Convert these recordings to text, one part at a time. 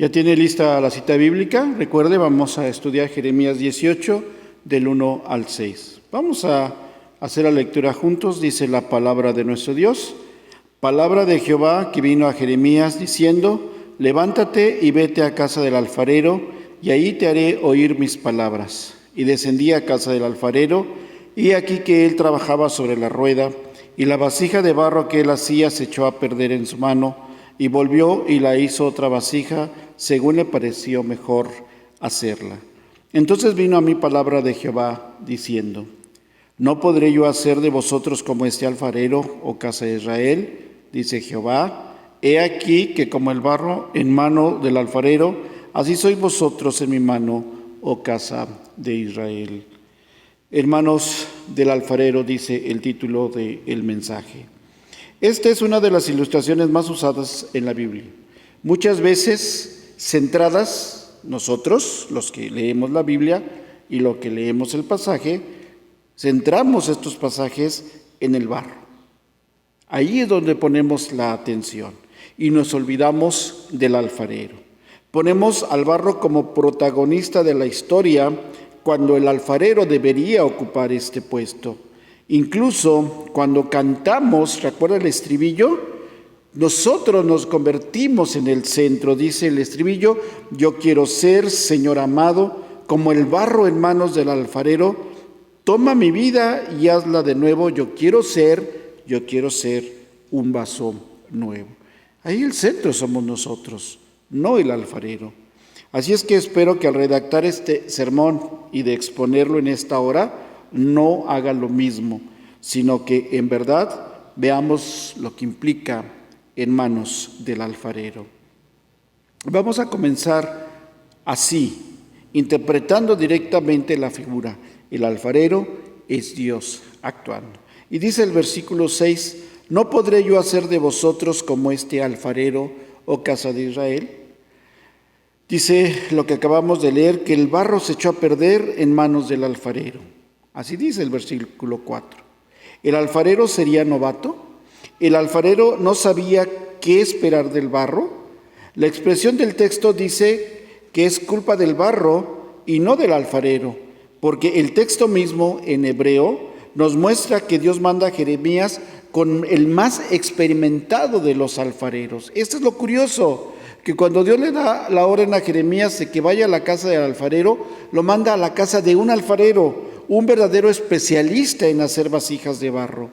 ¿Ya tiene lista la cita bíblica? Recuerde, vamos a estudiar Jeremías 18, del 1 al 6. Vamos a hacer la lectura juntos. Dice la palabra de nuestro Dios. Palabra de Jehová que vino a Jeremías diciendo: levántate y vete a casa del alfarero, y ahí te haré oír mis palabras. Y descendí a casa del alfarero, y aquí que él trabajaba sobre la rueda, y la vasija de barro que él hacía se echó a perder en su mano, y volvió y la hizo otra vasija, según le pareció mejor hacerla. Entonces vino a mí palabra de Jehová, diciendo: ¿no podré yo hacer de vosotros como este alfarero, oh casa de Israel? Dice Jehová: he aquí que como el barro en mano del alfarero, así sois vosotros en mi mano, oh casa de Israel. Hermanos del alfarero, dice el título del mensaje. Esta es una de las ilustraciones más usadas en la Biblia. Muchas veces centradas, nosotros, los que leemos la Biblia y los que leemos el pasaje, centramos estos pasajes en el barro. Ahí es donde ponemos la atención y nos olvidamos del alfarero. Ponemos al barro como protagonista de la historia cuando el alfarero debería ocupar este puesto. Incluso cuando cantamos, ¿recuerda el estribillo? Nosotros nos convertimos en el centro. Dice el estribillo: yo quiero ser, Señor amado, como el barro en manos del alfarero. Toma mi vida y hazla de nuevo. Yo quiero ser un vaso nuevo. Ahí el centro somos nosotros, no el alfarero. Así es que espero que al redactar este sermón y de exponerlo en esta hora, no haga lo mismo, sino que en verdad veamos lo que implica en manos del alfarero. Vamos a comenzar así, interpretando directamente la figura. El alfarero es Dios actuando. Y dice el versículo 6, ¿no podré yo hacer de vosotros como este alfarero, oh casa de Israel? Dice lo que acabamos de leer, que el barro se echó a perder en manos del alfarero. Así dice el versículo 4. ¿El alfarero sería novato? ¿El alfarero no sabía qué esperar del barro? La expresión del texto dice que es culpa del barro y no del alfarero, porque el texto mismo en hebreo nos muestra que Dios manda a Jeremías con el más experimentado de los alfareros. Esto es lo curioso, que cuando Dios le da la orden a Jeremías de que vaya a la casa del alfarero, lo manda a la casa de un alfarero, un verdadero especialista en hacer vasijas de barro.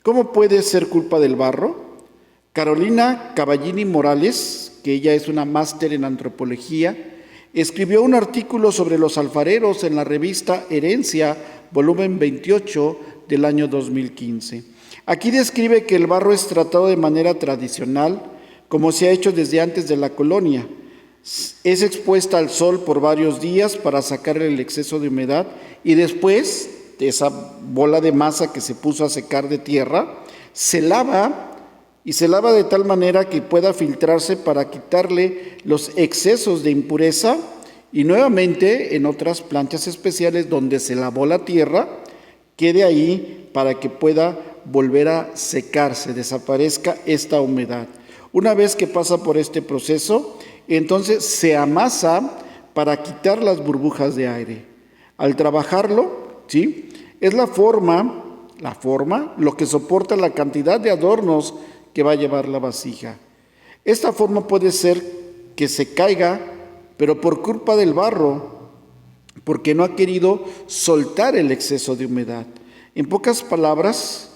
¿Cómo puede ser culpa del barro? Carolina Cavallini Morales, que ella es una máster en antropología, escribió un artículo sobre los alfareros en la revista Herencia, volumen 28 del año 2015. Aquí describe que el barro es tratado de manera tradicional, como se ha hecho desde antes de la colonia. Es expuesta al sol por varios días para sacar el exceso de humedad y después de esa bola de masa que se puso a secar de tierra, se lava de tal manera que pueda filtrarse para quitarle los excesos de impureza y nuevamente en otras planchas especiales donde se lavó la tierra, quede ahí para que pueda volver a secarse, desaparezca esta humedad. Una vez que pasa por este proceso, entonces se amasa para quitar las burbujas de aire. Al trabajarlo, ¿sí?, es la forma, lo que soporta la cantidad de adornos que va a llevar la vasija. Esta forma puede ser que se caiga, pero por culpa del barro, porque no ha querido soltar el exceso de humedad. En pocas palabras,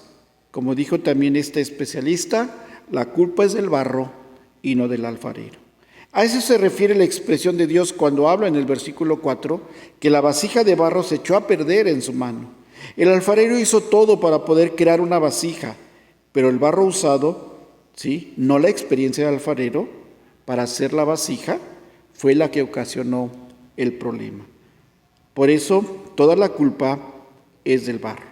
como dijo también este especialista, la culpa es del barro y no del alfarero. A eso se refiere la expresión de Dios cuando habla en el versículo 4, que la vasija de barro se echó a perder en su mano. El alfarero hizo todo para poder crear una vasija, pero el barro usado, ¿sí?, no la experiencia del alfarero para hacer la vasija, fue la que ocasionó el problema. Por eso, toda la culpa es del barro.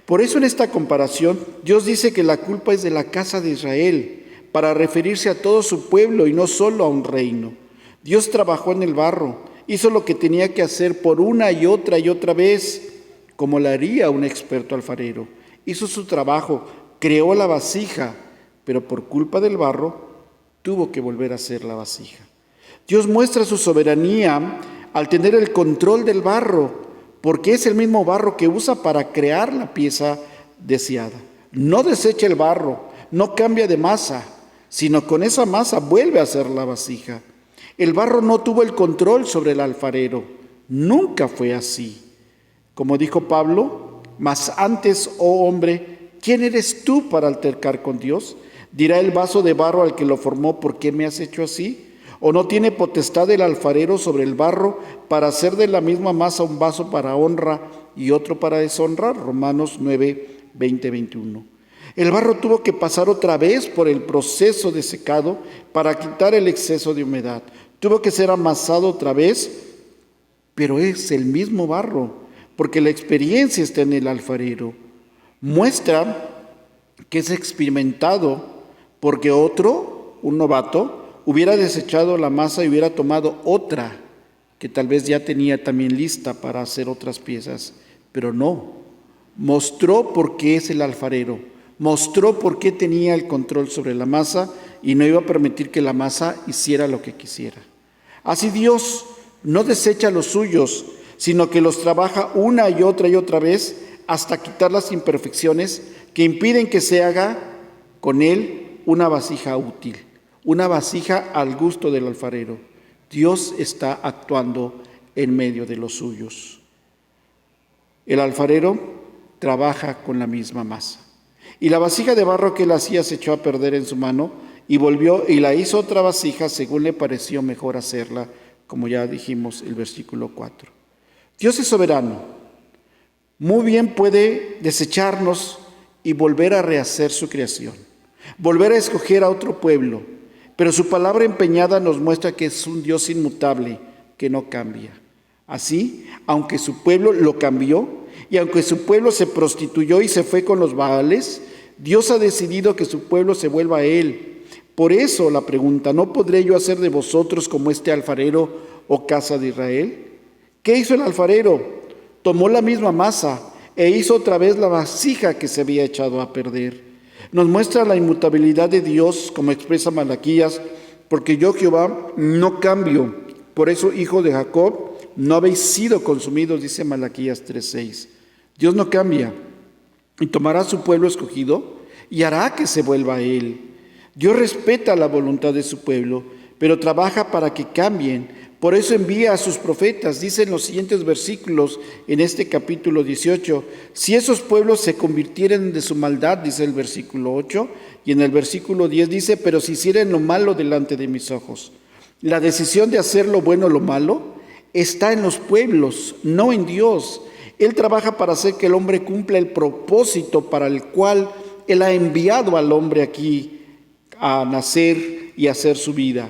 Por eso en esta comparación, Dios dice que la culpa es de la casa de Israel, para referirse a todo su pueblo y no solo a un reino. Dios trabajó en el barro, hizo lo que tenía que hacer por una y otra vez, como lo haría un experto alfarero. Hizo su trabajo, creó la vasija, pero por culpa del barro, tuvo que volver a hacer la vasija. Dios muestra su soberanía al tener el control del barro, porque es el mismo barro que usa para crear la pieza deseada. No desecha el barro, no cambia de masa, sino con esa masa vuelve a hacer la vasija. El barro no tuvo el control sobre el alfarero, nunca fue así. Como dijo Pablo, mas antes, oh hombre, ¿quién eres tú para altercar con Dios? Dirá el vaso de barro al que lo formó, ¿por qué me has hecho así? ¿O no tiene potestad el alfarero sobre el barro para hacer de la misma masa un vaso para honra y otro para deshonra? Romanos 9, 20, 21. El barro tuvo que pasar otra vez por el proceso de secado para quitar el exceso de humedad. Tuvo que ser amasado otra vez, pero es el mismo barro, porque la experiencia está en el alfarero. Muestra que es experimentado, porque otro, un novato, hubiera desechado la masa y hubiera tomado otra, que tal vez ya tenía también lista para hacer otras piezas, pero no. Mostró por qué es el alfarero, mostró por qué tenía el control sobre la masa y no iba a permitir que la masa hiciera lo que quisiera. Así Dios no desecha los suyos, sino que los trabaja una y otra vez hasta quitar las imperfecciones que impiden que se haga con él una vasija útil, una vasija al gusto del alfarero. Dios está actuando en medio de los suyos. El alfarero trabaja con la misma masa. Y la vasija de barro que él hacía se echó a perder en su mano y volvió y la hizo otra vasija según le pareció mejor hacerla, como ya dijimos el versículo 4. Dios es soberano. Muy bien puede desecharnos y volver a rehacer su creación, volver a escoger a otro pueblo, pero su palabra empeñada nos muestra que es un Dios inmutable, que no cambia. Así, aunque su pueblo lo cambió y aunque su pueblo se prostituyó y se fue con los Baales, Dios ha decidido que su pueblo se vuelva a Él. Por eso la pregunta, ¿no podré yo hacer de vosotros como este alfarero, oh casa de Israel? ¿Qué hizo el alfarero? Tomó la misma masa e hizo otra vez la vasija que se había echado a perder. Nos muestra la inmutabilidad de Dios, como expresa Malaquías, porque yo, Jehová, no cambio. Por eso, hijo de Jacob, no habéis sido consumidos, dice Malaquías 3:6. Dios no cambia y tomará a su pueblo escogido y hará que se vuelva a Él. Dios respeta la voluntad de su pueblo, pero trabaja para que cambien. Por eso envía a sus profetas, dicen los siguientes versículos en este capítulo 18. Si esos pueblos se convirtieren de su maldad, dice el versículo 8, y en el versículo 10 dice, pero si hicieren lo malo delante de mis ojos. La decisión de hacer lo bueno o lo malo está en los pueblos, no en Dios. Él trabaja para hacer que el hombre cumpla el propósito para el cual Él ha enviado al hombre aquí a nacer y a hacer su vida.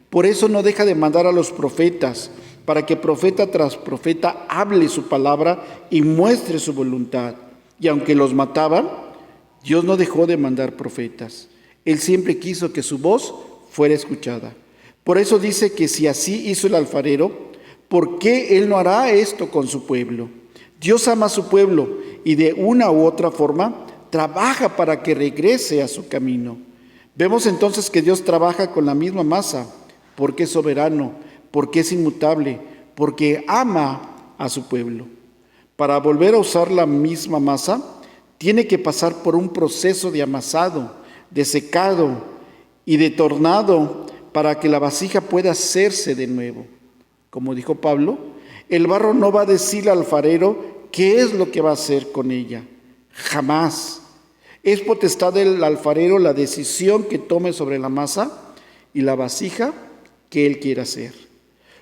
Por eso no deja de mandar a los profetas, para que profeta tras profeta hable su palabra y muestre su voluntad. Y aunque los mataban, Dios no dejó de mandar profetas. Él siempre quiso que su voz fuera escuchada. Por eso dice que si así hizo el alfarero, ¿por qué Él no hará esto con su pueblo? Dios ama a su pueblo y de una u otra forma trabaja para que regrese a su camino. Vemos entonces que Dios trabaja con la misma masa, porque es soberano, porque es inmutable, porque ama a su pueblo. Para volver a usar la misma masa, tiene que pasar por un proceso de amasado, de secado y de tornado para que la vasija pueda hacerse de nuevo. Como dijo Pablo, el barro no va a decirle al alfarero qué es lo que va a hacer con ella. Jamás. Es potestad del alfarero la decisión que tome sobre la masa y la vasija que él quiera hacer.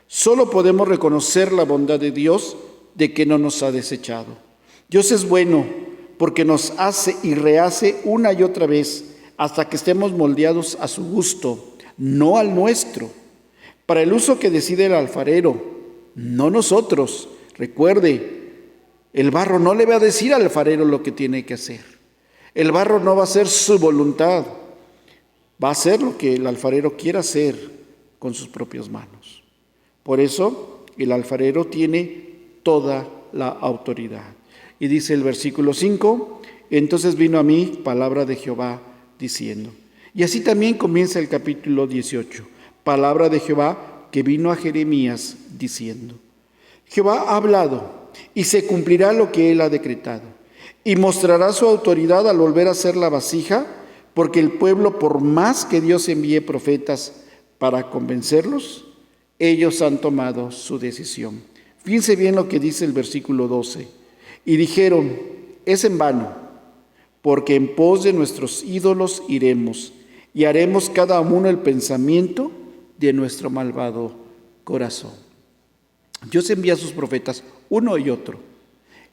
Solo podemos reconocer la bondad de Dios de que no nos ha desechado. Dios es bueno porque nos hace y rehace una y otra vez hasta que estemos moldeados a su gusto, no al nuestro, para el uso que decide el alfarero, no nosotros. Recuerde, el barro no le va a decir al alfarero lo que tiene que hacer. El barro no va a ser su voluntad, va a hacer lo que el alfarero quiera hacer con sus propias manos. Por eso el alfarero tiene toda la autoridad. Y dice el versículo 5, entonces vino a mí palabra de Jehová diciendo, Y así también comienza el capítulo 18. Palabra de Jehová que vino a Jeremías diciendo: Jehová ha hablado y se cumplirá lo que él ha decretado. Y mostrará su autoridad al volver a hacer la vasija, porque el pueblo, por más que Dios envíe profetas para convencerlos, ellos han tomado su decisión. Fíjense bien lo que dice el versículo 12. Y dijeron: es en vano, porque en pos de nuestros ídolos iremos, y haremos cada uno el pensamiento de nuestro malvado corazón. Dios envía a sus profetas, uno y otro.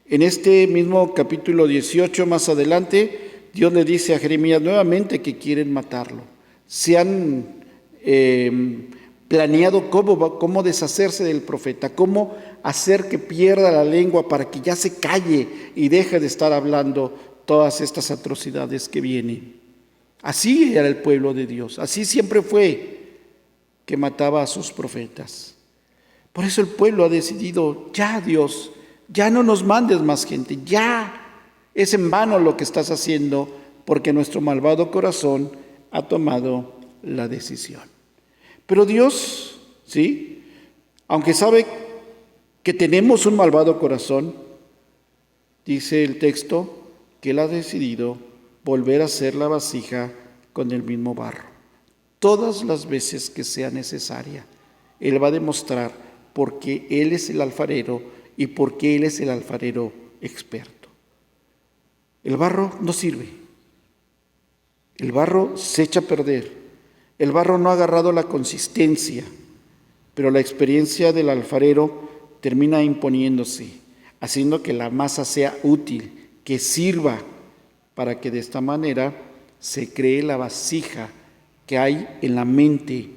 En este mismo capítulo 18, más adelante, Dios le dice a Jeremías nuevamente que quieren matarlo. Se han planeado cómo deshacerse del profeta, cómo hacer que pierda la lengua para que ya se calle y deje de estar hablando todas estas atrocidades que vienen. Así era el pueblo de Dios, así siempre fue, que mataba a sus profetas. Por eso el pueblo ha decidido: ya, Dios, ya no nos mandes más gente, ya es en vano lo que estás haciendo, porque nuestro malvado corazón ha tomado la decisión. Pero Dios, ¿sí?, aunque sabe que tenemos un malvado corazón, dice el texto que Él ha decidido volver a hacer la vasija con el mismo barro. Todas las veces que sea necesaria, Él va a demostrar por qué Él es el alfarero y por qué Él es el alfarero experto. El barro no sirve. El barro se echa a perder. El barro no ha agarrado la consistencia, pero la experiencia del alfarero termina imponiéndose, haciendo que la masa sea útil, que sirva para que de esta manera se cree la vasija que hay en la mente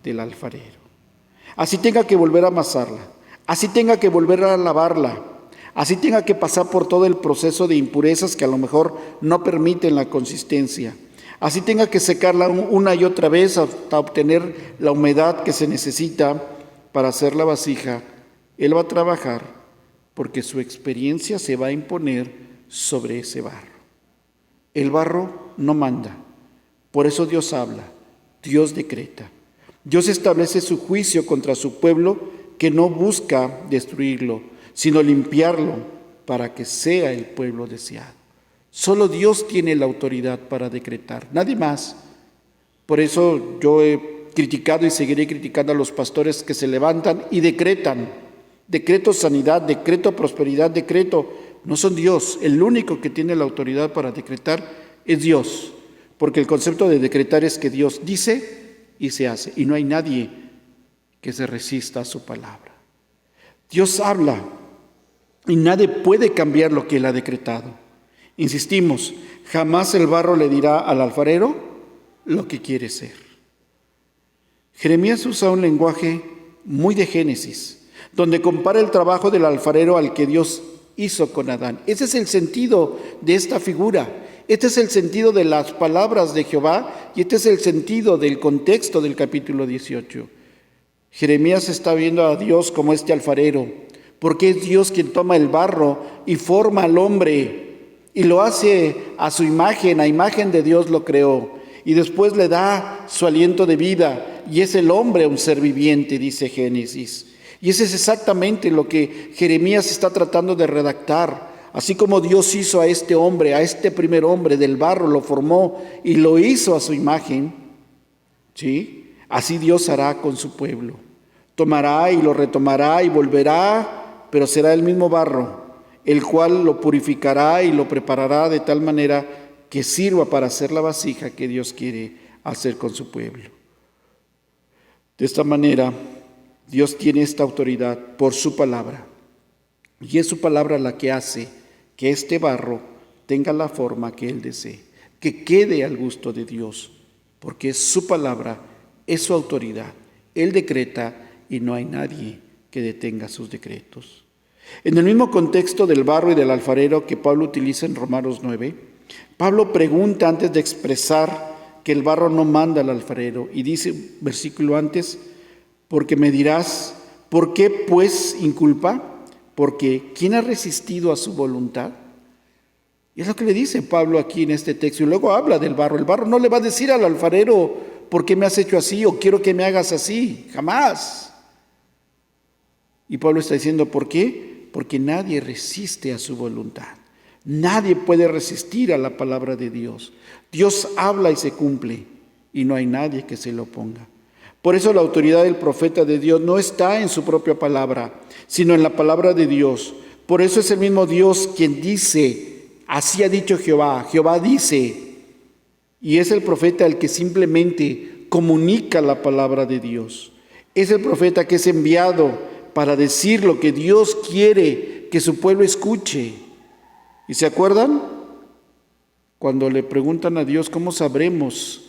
del alfarero. Así tenga que volver a amasarla, así tenga que volver a lavarla, así tenga que pasar por todo el proceso de impurezas que a lo mejor no permiten la consistencia, así tenga que secarla una y otra vez hasta obtener la humedad que se necesita para hacer la vasija, Él va a trabajar porque su experiencia se va a imponer sobre ese barro. El barro no manda, por eso Dios habla, Dios decreta. Dios establece su juicio contra su pueblo que no busca destruirlo, sino limpiarlo para que sea el pueblo deseado. Solo Dios tiene la autoridad para decretar, nadie más. Por eso yo he criticado y seguiré criticando a los pastores que se levantan y decretan. Decreto sanidad, decreto prosperidad, decreto. No son Dios. El único que tiene la autoridad para decretar es Dios. Porque el concepto de decretar es que Dios dice y se hace. Y no hay nadie que se resista a su palabra. Dios habla y nadie puede cambiar lo que Él ha decretado. Insistimos, jamás el barro le dirá al alfarero lo que quiere ser. Jeremías usa un lenguaje muy de Génesis, donde compara el trabajo del alfarero al que Dios hizo con Adán. Ese es el sentido de esta figura. Este es el sentido de las palabras de Jehová y este es el sentido del contexto del capítulo 18. Jeremías está viendo a Dios como este alfarero, porque es Dios quien toma el barro y forma al hombre y lo hace a su imagen, a imagen de Dios lo creó y después le da su aliento de vida y es el hombre un ser viviente, dice Génesis. Y ese es exactamente lo que Jeremías está tratando de redactar. Así como Dios hizo a este hombre, a este primer hombre del barro, lo formó y lo hizo a su imagen, ¿sí? Así Dios hará con su pueblo. Tomará y lo retomará y volverá, pero será el mismo barro, el cual lo purificará y lo preparará de tal manera que sirva para hacer la vasija que Dios quiere hacer con su pueblo. De esta manera, Dios tiene esta autoridad por su palabra. Y es su palabra la que hace que este barro tenga la forma que Él desee, que quede al gusto de Dios, porque es su palabra, es su autoridad. Él decreta y no hay nadie que detenga sus decretos. En el mismo contexto del barro y del alfarero que Pablo utiliza en Romanos 9, Pablo pregunta antes de expresar que el barro no manda al alfarero y dice, versículo antes, porque me dirás, ¿por qué pues inculpa? Porque ¿quién ha resistido a su voluntad? Y es lo que le dice Pablo aquí en este texto. Y luego habla del barro. El barro no le va a decir al alfarero, ¿por qué me has hecho así? O quiero que me hagas así. Jamás. Y Pablo está diciendo, ¿por qué? Porque nadie resiste a su voluntad. Nadie puede resistir a la palabra de Dios. Dios habla y se cumple. Y no hay nadie que se lo oponga. Por eso la autoridad del profeta de Dios no está en su propia palabra, sino en la palabra de Dios. Por eso es el mismo Dios quien dice, así ha dicho Jehová. Jehová dice, y es el profeta el que simplemente comunica la palabra de Dios. Es el profeta que es enviado para decir lo que Dios quiere que su pueblo escuche. ¿Y se acuerdan? Cuando le preguntan a Dios, ¿cómo sabremos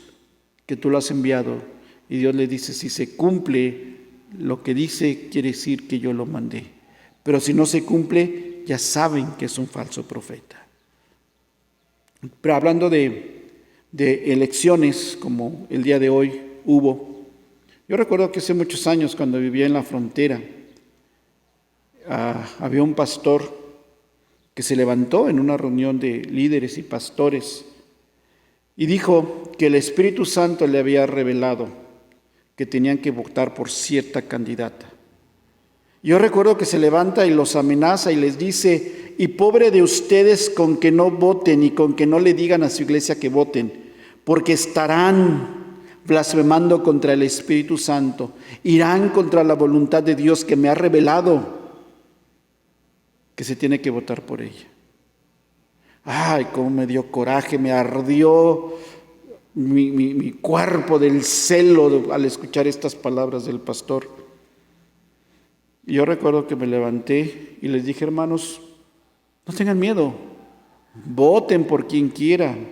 que tú lo has enviado? Y Dios le dice, si se cumple lo que dice, quiere decir que yo lo mandé. Pero si no se cumple, ya saben que es un falso profeta. Pero hablando de elecciones, como el día de hoy hubo, yo recuerdo que hace muchos años, cuando vivía en la frontera, había un pastor que se levantó en una reunión de líderes y pastores y dijo que el Espíritu Santo le había revelado que tenían que votar por cierta candidata. Yo recuerdo que se levanta y los amenaza y les dice, y pobre de ustedes con que no voten y con que no le digan a su iglesia que voten, porque estarán blasfemando contra el Espíritu Santo, irán contra la voluntad de Dios que me ha revelado que se tiene que votar por ella. Ay, cómo me dio coraje, me ardió mi cuerpo del celo al escuchar estas palabras del pastor. Y yo recuerdo que me levanté y les dije, hermanos, no tengan miedo, voten por quien quieran.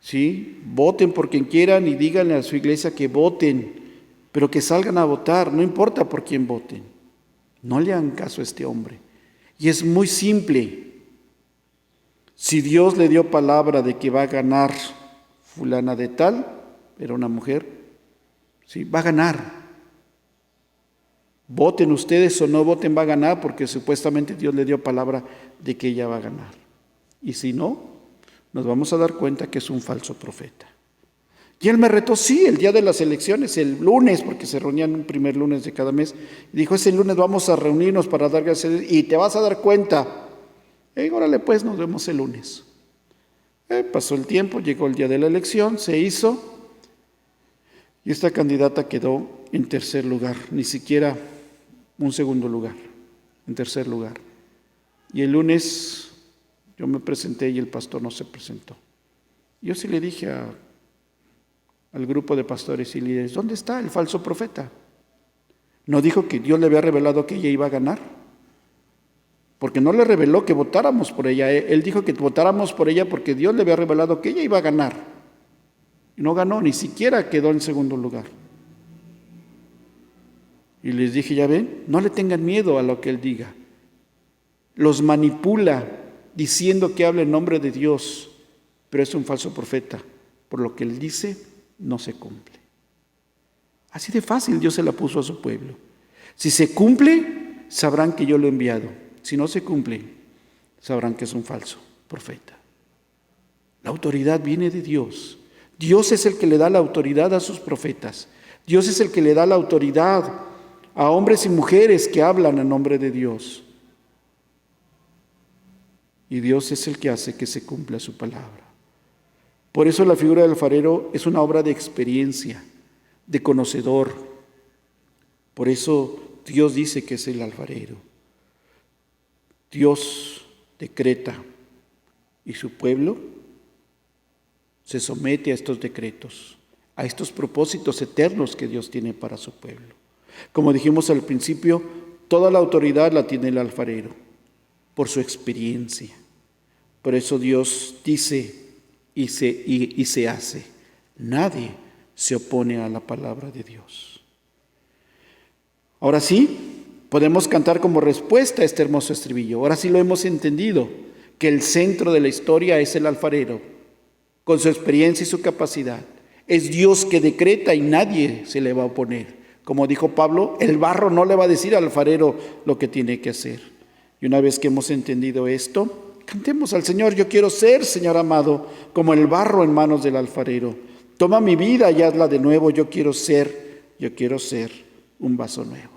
¿Sí? Voten por quien quieran y díganle a su iglesia que voten, pero que salgan a votar, no importa por quién voten. No le hagan caso a este hombre. Y es muy simple. Si Dios le dio palabra de que va a ganar fulana de tal, era una mujer, ¿sí? Va a ganar. Voten ustedes o no voten, va a ganar, porque supuestamente Dios le dio palabra de que ella va a ganar. Y si no, nos vamos a dar cuenta que es un falso profeta. Y él me retó, sí, el día de las elecciones, el lunes, porque se reunían un primer lunes de cada mes, y dijo, ese lunes vamos a reunirnos para dar gracias y te vas a dar cuenta. Órale pues, nos vemos el lunes. Pasó el tiempo, llegó el día de la elección, se hizo, y esta candidata quedó en tercer lugar, ni siquiera un segundo lugar, en tercer lugar. Y el lunes yo me presenté y el pastor no se presentó. Yo sí le dije al grupo de pastores y líderes, ¿dónde está el falso profeta? No dijo que Dios le había revelado que ella iba a ganar, porque no le reveló que votáramos por ella. Él dijo que votáramos por ella porque Dios le había revelado que ella iba a ganar. Y no ganó, ni siquiera quedó en segundo lugar. Y les dije, ya ven, no le tengan miedo a lo que él diga. Los manipula diciendo que habla en nombre de Dios, pero es un falso profeta. Por lo que él dice, no se cumple. Así de fácil Dios se la puso a su pueblo. Si se cumple, sabrán que yo lo he enviado. Si no se cumple, sabrán que es un falso profeta. La autoridad viene de Dios. Dios es el que le da la autoridad a sus profetas. Dios es el que le da la autoridad a hombres y mujeres que hablan en nombre de Dios. Y Dios es el que hace que se cumpla su palabra. Por eso la figura del alfarero es una obra de experiencia, de conocedor. Por eso Dios dice que es el alfarero. Dios decreta y su pueblo se somete a estos decretos, a estos propósitos eternos que Dios tiene para su pueblo. Como dijimos al principio, toda la autoridad la tiene el alfarero por su experiencia. Por eso Dios dice y se hace. Nadie se opone a la palabra de Dios. Ahora sí, podemos cantar como respuesta a este hermoso estribillo. Ahora sí lo hemos entendido, que el centro de la historia es el alfarero, con su experiencia y su capacidad. Es Dios que decreta y nadie se le va a oponer. Como dijo Pablo, el barro no le va a decir al alfarero lo que tiene que hacer. Y una vez que hemos entendido esto, Cantemos al Señor: yo quiero ser, Señor amado, como el barro en manos del alfarero. Toma mi vida y hazla de nuevo. Yo quiero ser un vaso nuevo.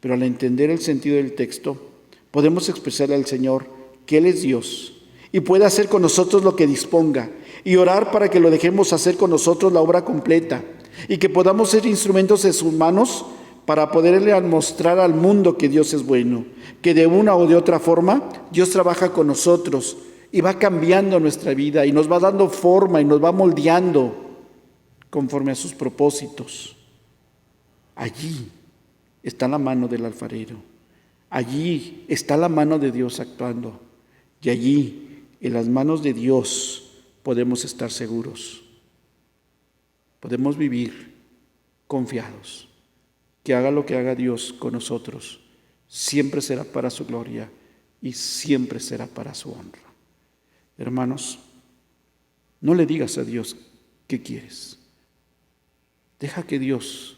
Pero al entender el sentido del texto, podemos expresarle al Señor que Él es Dios y puede hacer con nosotros lo que disponga, y orar para que lo dejemos hacer con nosotros la obra completa, y que podamos ser instrumentos en sus manos para poderle mostrar al mundo que Dios es bueno, que de una o de otra forma Dios trabaja con nosotros y va cambiando nuestra vida y nos va dando forma y nos va moldeando conforme a sus propósitos. Allí está la mano del alfarero, allí está la mano de Dios actuando, y allí, en las manos de Dios, podemos estar seguros, podemos vivir confiados. Que haga lo que haga Dios con nosotros, siempre será para su gloria y siempre será para su honra. Hermanos, no le digas a Dios qué quieres. Deja que Dios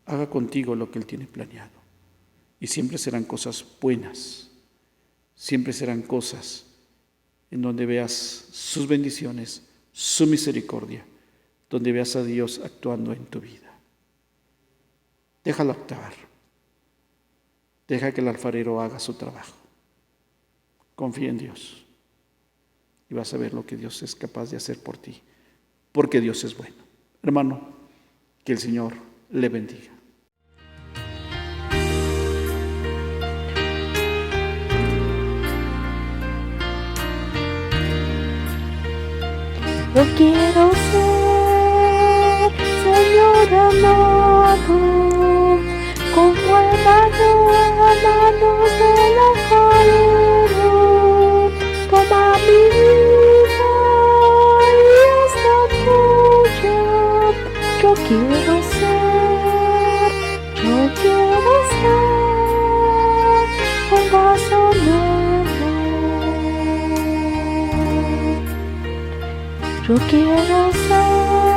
haga contigo lo que Él tiene planeado. Y siempre serán cosas buenas, siempre serán cosas en donde veas sus bendiciones, su misericordia, donde veas a Dios actuando en tu vida. Déjalo actuar. Deja que el alfarero haga su trabajo. Confía en Dios y vas a ver lo que Dios es capaz de hacer por ti, porque Dios es bueno. Hermano, que el Señor le bendiga. Yo quiero ser, Señor amado, como el barro en manos del alfarero. Toma mi vida y hazla tuya. Yo quiero ser un vaso nuevo. Yo quiero ser